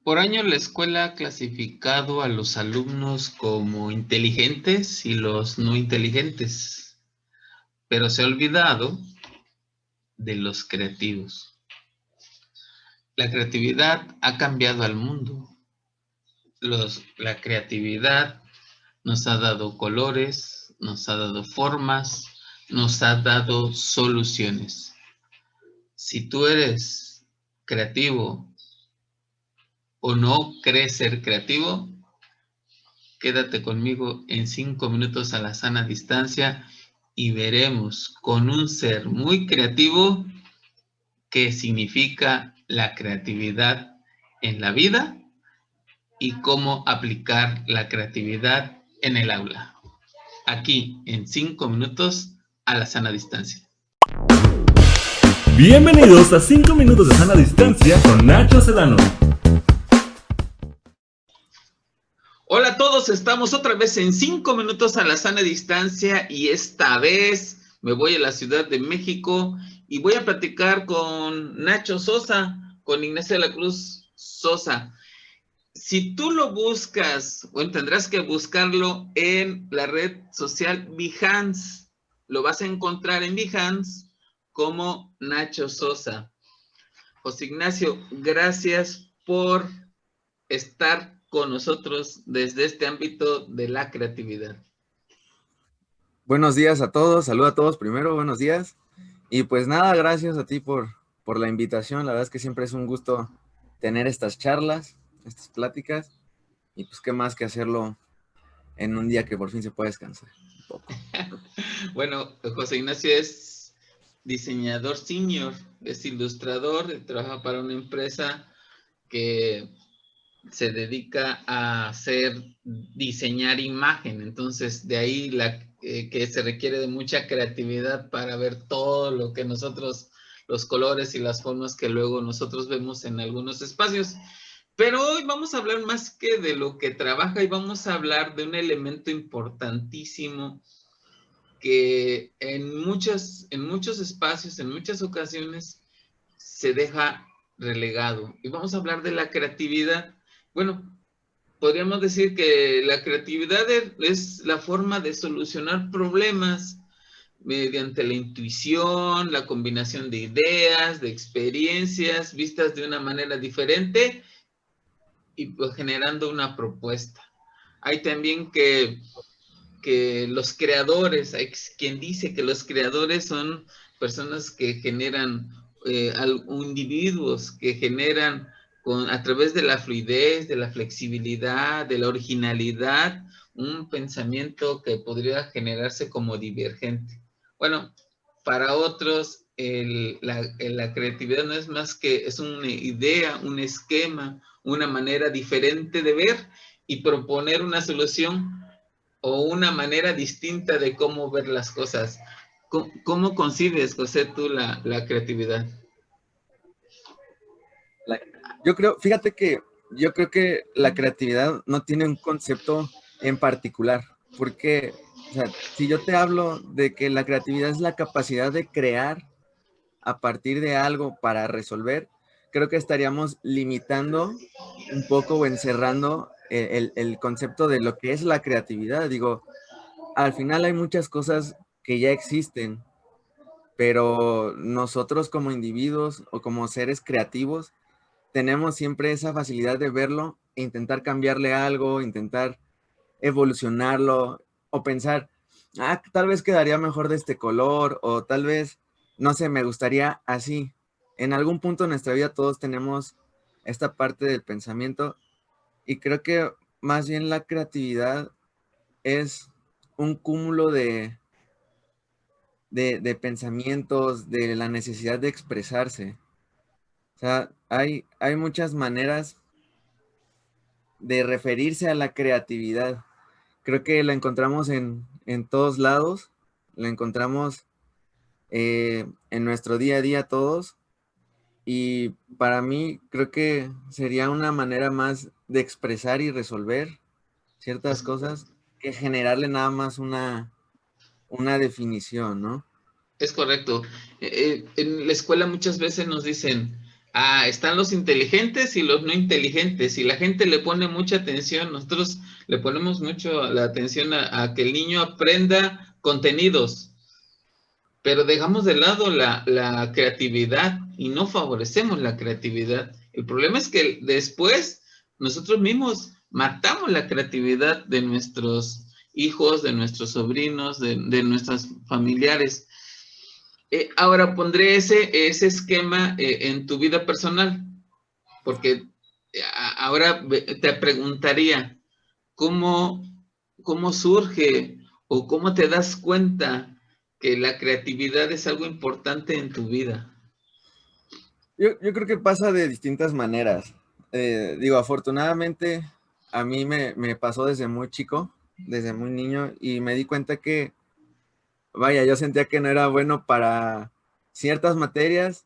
Por año la escuela ha clasificado a los alumnos como inteligentes y los no inteligentes, pero se ha olvidado de los creativos. La creatividad ha cambiado al mundo. La creatividad nos ha dado colores, nos ha dado formas, nos ha dado soluciones. Si tú eres creativo o no crees ser creativo, quédate conmigo en 5 minutos a la sana distancia y veremos con un ser muy creativo qué significa la creatividad en la vida y cómo aplicar la creatividad en el aula. Aquí en 5 minutos a la sana distancia. Bienvenidos a 5 minutos de sana distancia con Nacho Sedano. Hola a todos, estamos otra vez en 5 minutos a la sana distancia y esta vez me voy a la Ciudad de México y voy a platicar con Nacho Sosa, con Ignacio de la Cruz Sosa. Si tú lo buscas, bueno, tendrás que buscarlo en la red social Behance. Lo vas a encontrar en Behance como Nacho Sosa. José Ignacio, gracias por estar con nosotros desde este ámbito de la creatividad. Buenos días a todos, saludo a todos primero, buenos días. Y pues nada, gracias a ti por la invitación. La verdad es que siempre es un gusto tener estas charlas, estas pláticas. Y pues qué más que hacerlo en un día que por fin se puede descansar un poco. Bueno, José Ignacio es diseñador senior, es ilustrador, trabaja para una empresa que se dedica a diseñar imagen. Entonces, de ahí que se requiere de mucha creatividad para ver todo lo que nosotros, los colores y las formas que luego nosotros vemos en algunos espacios. Pero hoy vamos a hablar más que de lo que trabaja y vamos a hablar de un elemento importantísimo que en muchos espacios, en muchas ocasiones, se deja relegado. Y vamos a hablar de la creatividad. Bueno, podríamos decir que la creatividad es la forma de solucionar problemas mediante la intuición, la combinación de ideas, de experiencias, vistas de una manera diferente y pues generando una propuesta. Hay también que los creadores, hay quien dice que los creadores son personas que generan, individuos que generan a través de la fluidez, de la flexibilidad, de la originalidad, un pensamiento que podría generarse como divergente. Bueno, para otros, la creatividad no es más que, es una idea, un esquema, una manera diferente de ver y proponer una solución o una manera distinta de cómo ver las cosas. ¿Cómo concibes, José, tú la creatividad? Yo creo que la creatividad no tiene un concepto en particular, porque, o sea, si yo te hablo de que la creatividad es la capacidad de crear a partir de algo para resolver, creo que estaríamos limitando un poco o encerrando el concepto de lo que es la creatividad. Digo, al final hay muchas cosas que ya existen, pero nosotros como individuos o como seres creativos tenemos siempre esa facilidad de verlo e intentar cambiarle algo, intentar evolucionarlo o pensar, tal vez quedaría mejor de este color o tal vez, no sé, me gustaría así. En algún punto de nuestra vida todos tenemos esta parte del pensamiento y creo que más bien la creatividad es un cúmulo de pensamientos, de la necesidad de expresarse. O sea, hay muchas maneras de referirse a la creatividad. Creo que la encontramos en todos lados, la encontramos en nuestro día a día todos, y para mí creo que sería una manera más de expresar y resolver ciertas cosas que generarle nada más una definición, ¿no? Es correcto. En la escuela muchas veces nos dicen, están los inteligentes y los no inteligentes, y la gente le pone mucha atención, nosotros le ponemos mucho la atención a que el niño aprenda contenidos, pero dejamos de lado la creatividad y no favorecemos la creatividad. El problema es que después nosotros mismos matamos la creatividad de nuestros hijos, de nuestros sobrinos, de nuestros familiares. Ahora pondré ese esquema en tu vida personal, porque ahora te preguntaría, ¿cómo, cómo surge o cómo te das cuenta que la creatividad es algo importante en tu vida? Yo creo que pasa de distintas maneras. Digo, afortunadamente a mí me pasó desde muy chico, desde muy niño, y me di cuenta que, vaya, yo sentía que no era bueno para ciertas materias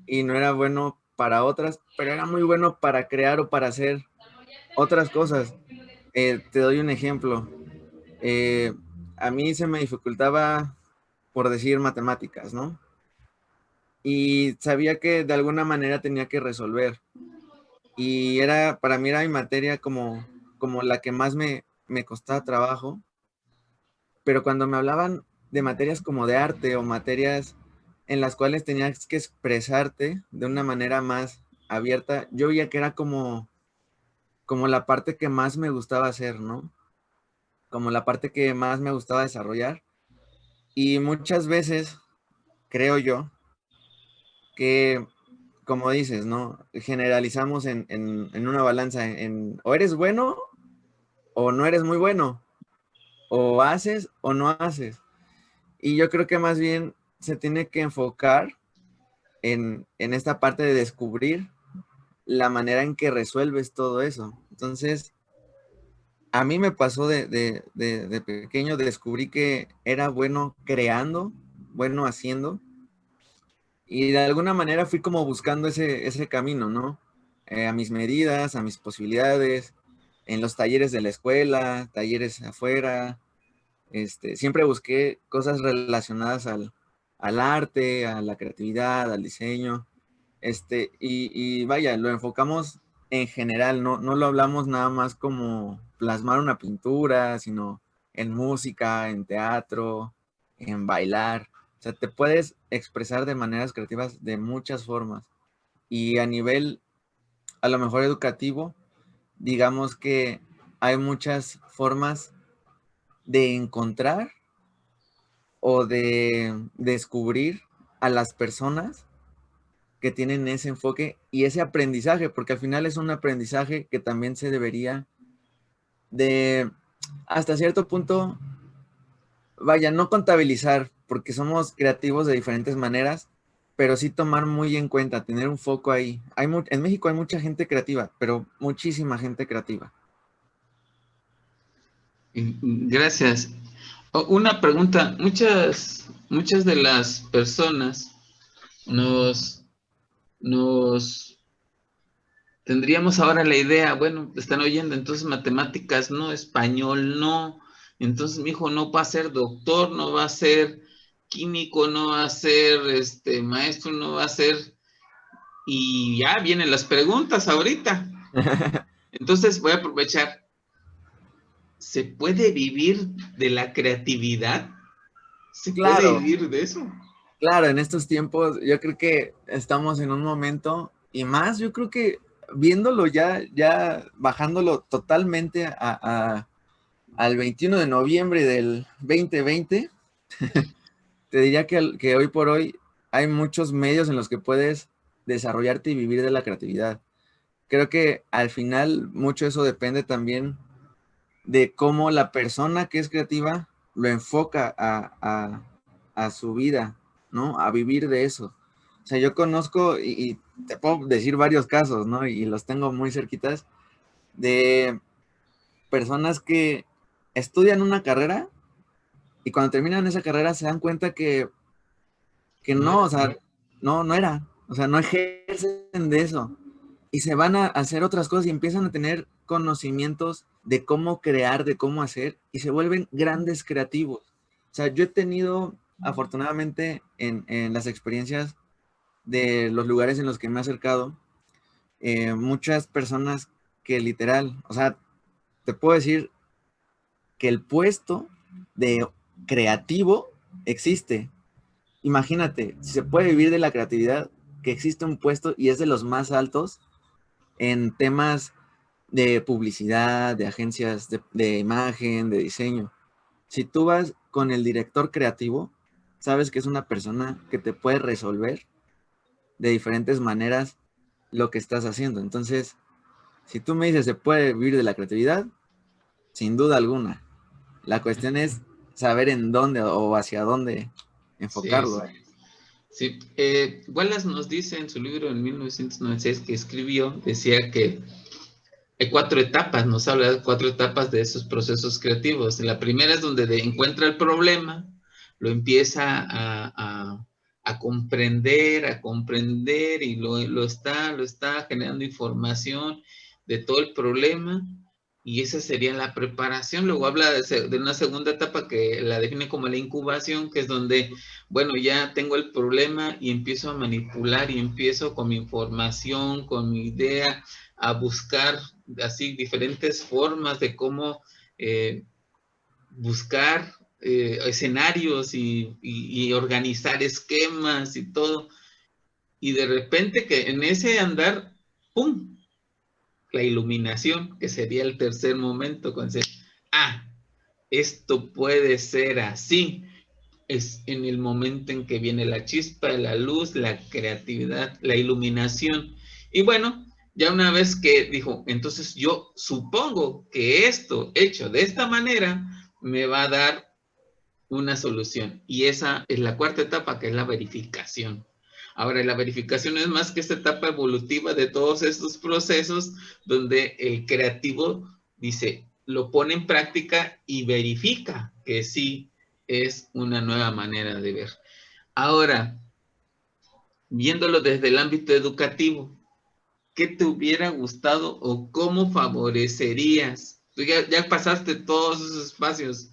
y no era bueno para otras, pero era muy bueno para crear o para hacer otras cosas. Te doy un ejemplo. Eh, a mí se me dificultaba, por decir, matemáticas, ¿no? Y sabía que de alguna manera tenía que resolver. Y para mí era mi materia como la que más me costaba trabajo, pero cuando me hablaban de materias como de arte o materias en las cuales tenías que expresarte de una manera más abierta, yo veía que era como la parte que más me gustaba hacer, ¿no? Como la parte que más me gustaba desarrollar. Y muchas veces creo yo que, como dices, ¿no? Generalizamos en una balanza o eres bueno o no eres muy bueno, o haces o no haces. Y yo creo que más bien se tiene que enfocar en esta parte de descubrir la manera en que resuelves todo eso. Entonces, a mí me pasó de pequeño, descubrí que era bueno creando, bueno haciendo, y de alguna manera fui como buscando ese camino, ¿no? A mis medidas, a mis posibilidades, en los talleres de la escuela, talleres afuera. Siempre busqué cosas relacionadas al arte, a la creatividad, al diseño. Y vaya, lo enfocamos en general, no lo hablamos nada más como plasmar una pintura, sino en música, en teatro, en bailar. O sea, te puedes expresar de maneras creativas de muchas formas. Y a nivel, a lo mejor educativo, digamos que hay muchas formas de encontrar o de descubrir a las personas que tienen ese enfoque y ese aprendizaje, porque al final es un aprendizaje que también se debería de, hasta cierto punto, vaya, no contabilizar, porque somos creativos de diferentes maneras, pero sí tomar muy en cuenta, tener un foco ahí. En México hay mucha gente creativa, pero muchísima gente creativa. Gracias. Una pregunta, muchas de las personas nos, nos tendríamos ahora la idea, bueno, están oyendo, entonces matemáticas no, español no, entonces mi hijo no va a ser doctor, no va a ser químico, no va a ser maestro, no va a ser, y ya vienen las preguntas ahorita. Entonces voy a aprovechar. ¿Se puede vivir de la creatividad? ¿Se puede Claro, vivir de eso? claro, en estos tiempos yo creo que estamos en un momento y más, yo creo que viéndolo ya bajándolo totalmente al 21 de noviembre del 2020, te diría que hoy por hoy hay muchos medios en los que puedes desarrollarte y vivir de la creatividad. Creo que al final mucho eso depende también de cómo la persona que es creativa lo enfoca a su vida, ¿no? A vivir de eso. O sea, yo conozco y te puedo decir varios casos, ¿no? Y los tengo muy cerquitas de personas que estudian una carrera y cuando terminan esa carrera se dan cuenta que No no, era. o sea, no era, o sea, no ejercen de eso. Y se van a hacer otras cosas y empiezan a tener conocimientos de cómo crear, de cómo hacer, y se vuelven grandes creativos. O sea, yo he tenido, afortunadamente, en las experiencias, de los lugares en los que me he acercado, muchas personas que literal, o sea, te puedo decir que el puesto de creativo existe. Imagínate, si se puede vivir de la creatividad, que existe un puesto y es de los más altos en temas de publicidad, de agencias de imagen, de diseño. Si tú vas con el director creativo, sabes que es una persona que te puede resolver de diferentes maneras lo que estás haciendo. Entonces, si tú me dices, ¿se puede vivir de la creatividad? Sin duda alguna. La cuestión es saber en dónde o hacia dónde Sí, enfocarlo. sí. Sí, Wallace nos dice en su libro en 1996 que escribió, decía que hay 4 etapas, nos habla de 4 etapas de esos procesos creativos. La primera es donde encuentra el problema, lo empieza a comprender y lo está generando información de todo el problema y esa sería la preparación. Luego habla de una segunda etapa que la define como la incubación, que es donde, bueno, ya tengo el problema y empiezo a manipular y empiezo con mi información, con mi idea, a buscar así diferentes formas de cómo buscar escenarios y organizar esquemas y todo. Y de repente que en ese andar, ¡pum! La iluminación, que sería el tercer momento, con decir, ah, esto puede ser así. Es en el momento en que viene la chispa, la luz, la creatividad, la iluminación. Y bueno, ya una vez que dijo, entonces yo supongo que esto hecho de esta manera me va a dar una solución. Y esa es la cuarta etapa, que es la verificación. Ahora, la verificación no es más que esta etapa evolutiva de todos estos procesos donde el creativo dice, lo pone en práctica y verifica que sí es una nueva manera de ver. Ahora, viéndolo desde el ámbito educativo, ¿qué te hubiera gustado o cómo favorecerías? Tú ya pasaste todos esos espacios.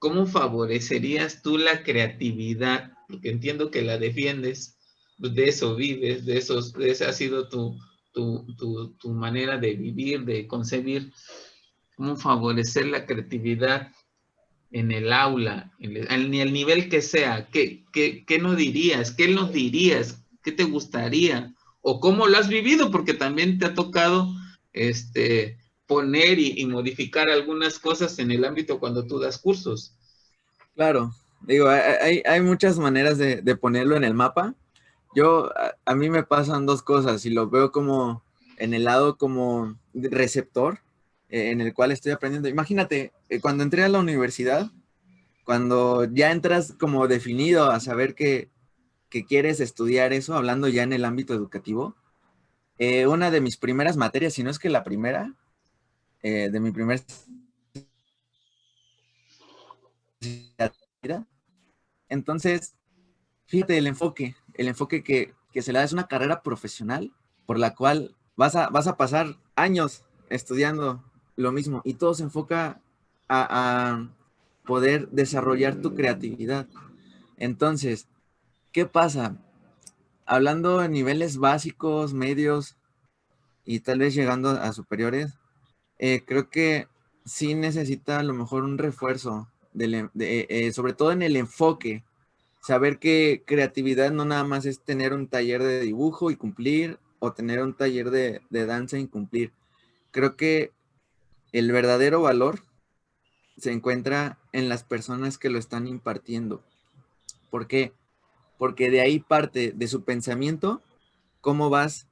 ¿Cómo favorecerías tú la creatividad? Porque entiendo que la defiendes, de eso vives, de esa ha sido tu manera de vivir, de concebir. ¿Cómo favorecer la creatividad en el aula, en el nivel que sea? ¿Qué nos dirías? ¿Qué nos dirías? ¿Qué te gustaría? ¿O cómo lo has vivido? Porque también te ha tocado poner y modificar algunas cosas en el ámbito cuando tú das cursos. Claro, digo, hay muchas maneras de ponerlo en el mapa. A mí me pasan dos cosas y lo veo como en el lado como receptor, en el cual estoy aprendiendo. Imagínate, cuando entré a la universidad, cuando ya entras como definido a saber que quieres estudiar eso, hablando ya en el ámbito educativo, una de mis primeras materias, si no es que la primera, de mi primer entonces, fíjate el enfoque que se le da es una carrera profesional por la cual vas a pasar años estudiando lo mismo y todo se enfoca a poder desarrollar tu creatividad. Entonces, ¿qué pasa? Hablando de niveles básicos, medios y tal vez llegando a superiores, creo que sí necesita a lo mejor un refuerzo, sobre todo en el enfoque. Saber que creatividad no nada más es tener un taller de dibujo y cumplir o tener un taller de danza y cumplir. Creo que el verdadero valor se encuentra en las personas que lo están impartiendo. ¿Por qué? Porque de ahí parte de su pensamiento cómo vas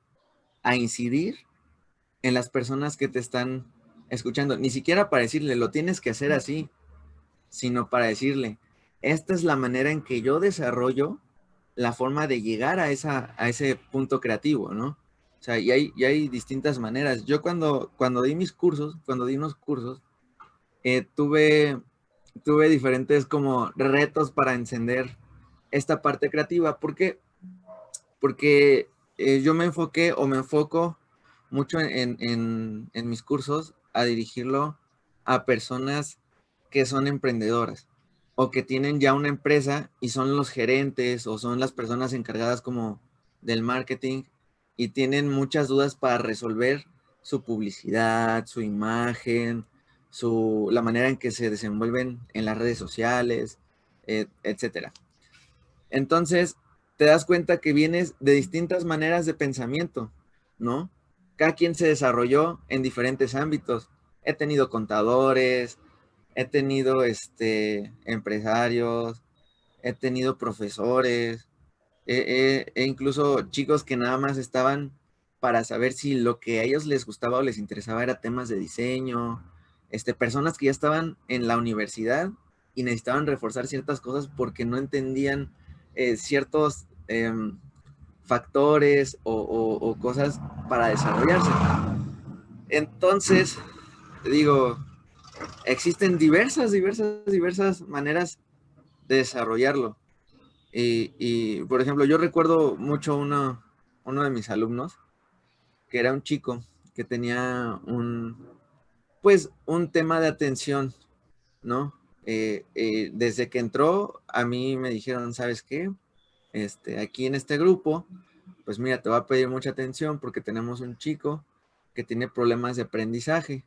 a incidir en las personas que te están escuchando. Ni siquiera para decirle, lo tienes que hacer así, sino para decirle, esta es la manera en que yo desarrollo la forma de llegar a ese punto creativo, ¿no? O sea, y hay distintas maneras. Yo cuando di mis cursos, cuando di unos cursos, tuve diferentes como retos para encender esta parte creativa. ¿Por qué? Porque yo me enfoqué o me enfoco mucho en mis cursos a dirigirlo a personas que son emprendedoras o que tienen ya una empresa y son los gerentes o son las personas encargadas como del marketing y tienen muchas dudas para resolver su publicidad, su imagen, la manera en que se desenvuelven en las redes sociales, etcétera. Entonces, te das cuenta que vienes de distintas maneras de pensamiento, ¿no? Cada quien se desarrolló en diferentes ámbitos. He tenido contadores, he tenido empresarios, he tenido profesores, e incluso chicos que nada más estaban para saber si lo que a ellos les gustaba o les interesaba era temas de diseño, personas que ya estaban en la universidad y necesitaban reforzar ciertas cosas porque no entendían ciertos factores o cosas para desarrollarse. Entonces, te digo, existen diversas maneras de desarrollarlo. Por ejemplo, yo recuerdo mucho uno de mis alumnos, que era un chico que tenía pues, un tema de atención, ¿no? Desde que entró, a mí me dijeron, ¿sabes qué? Aquí en este grupo, pues mira, te va a pedir mucha atención porque tenemos un chico que tiene problemas de aprendizaje.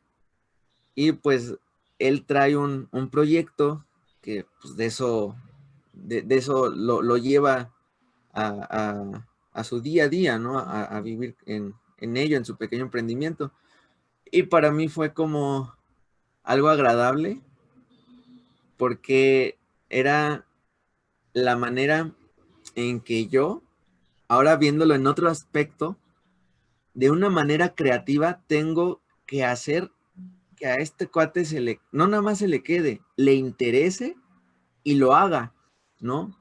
Y pues él trae un proyecto que pues, de eso lo lleva a su día a día, ¿no? A vivir en ello, en su pequeño emprendimiento. Y para mí fue como algo agradable porque era la manera en que yo, ahora viéndolo en otro aspecto, de una manera creativa tengo que hacer que a este cuate no nada más se le quede, le interese y lo haga, ¿no?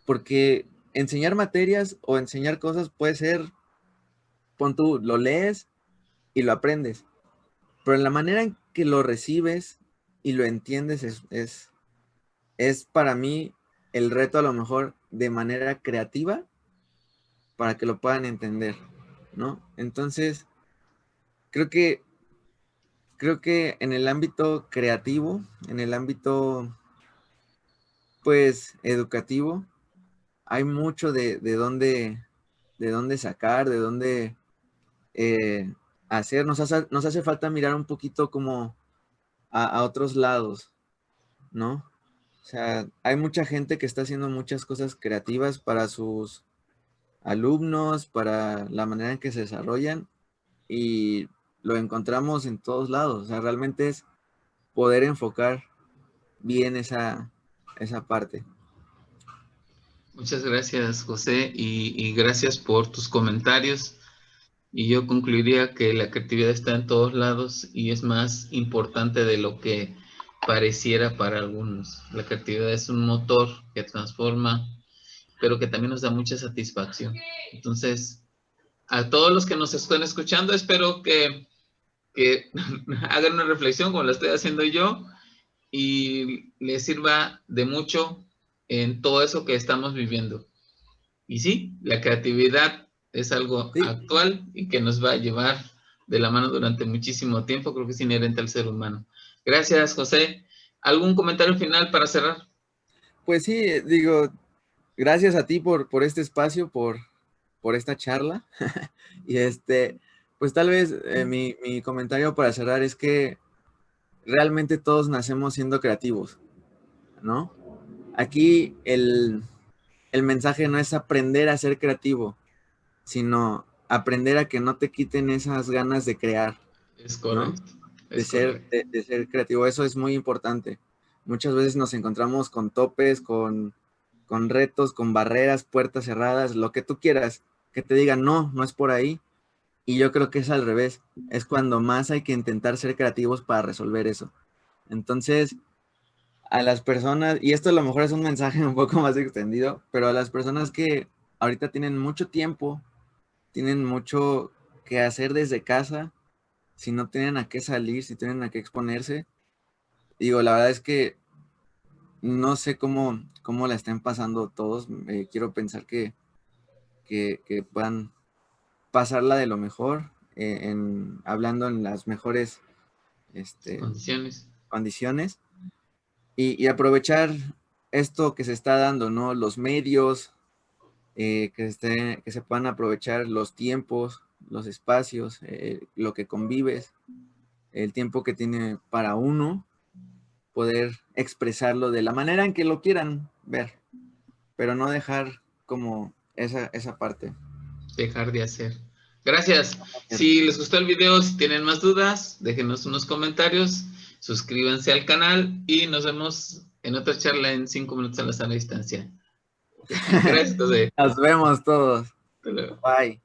Porque enseñar materias o enseñar cosas puede ser, pon tú, lo lees y lo aprendes, pero en la manera en que lo recibes y lo entiendes es para mí el reto a lo mejor de manera creativa para que lo puedan entender, ¿no? Entonces, creo que, creo que en el ámbito creativo, en el ámbito, pues, educativo, hay mucho de dónde sacar, de dónde eh, hacer. Nos hace falta mirar un poquito como a otros lados, ¿no? O sea, hay mucha gente que está haciendo muchas cosas creativas para sus alumnos, para la manera en que se desarrollan y lo encontramos en todos lados. O sea, realmente es poder enfocar bien esa parte. Muchas gracias, José, y gracias por tus comentarios. Y yo concluiría que la creatividad está en todos lados y es más importante de lo que pareciera para algunos. La creatividad es un motor que transforma, pero que también nos da mucha satisfacción. Entonces, a todos los que nos están escuchando, espero que hagan una reflexión como la estoy haciendo yo y les sirva de mucho en todo eso que estamos viviendo. Y sí, la creatividad es algo Sí, actual y que nos va a llevar de la mano durante muchísimo tiempo, creo que es inherente al ser humano. Gracias, José. ¿Algún comentario final para cerrar? pues sí, digo, gracias a ti por este espacio, por esta charla. Y pues tal vez mi comentario para cerrar es que realmente todos nacemos siendo creativos, ¿no? Aquí el mensaje no es aprender a ser creativo, sino aprender a que no te quiten esas ganas de crear, Es ¿no? correcto, es correcto. De ser creativo. Eso es muy importante. Muchas veces nos encontramos con topes, con retos, con barreras, puertas cerradas, lo que tú quieras, que te digan, no, no es por ahí. Y yo creo que es al revés. Es cuando más hay que intentar ser creativos para resolver eso. Entonces, a las personas, y esto a lo mejor es un mensaje un poco más extendido, pero a las personas que ahorita tienen mucho tiempo, tienen mucho que hacer desde casa, si no tienen a qué salir, si tienen a qué exponerse, digo, la verdad es que no sé cómo la estén pasando todos. Quiero pensar que puedan pasarla de lo mejor, hablando en las mejores Condiciones. condiciones y aprovechar esto que se está dando, ¿no? Los medios, que se puedan aprovechar los tiempos, los espacios, lo que convives, el tiempo que tiene para uno, poder expresarlo de la manera en que lo quieran ver, pero no dejar como esa parte. Dejar de hacer. Gracias. Si les gustó el video, si tienen más dudas, déjenos unos comentarios, suscríbanse al canal y nos vemos en otra charla en 5 minutos en la sana distancia. Gracias, José. Nos vemos todos. Hasta luego. Bye.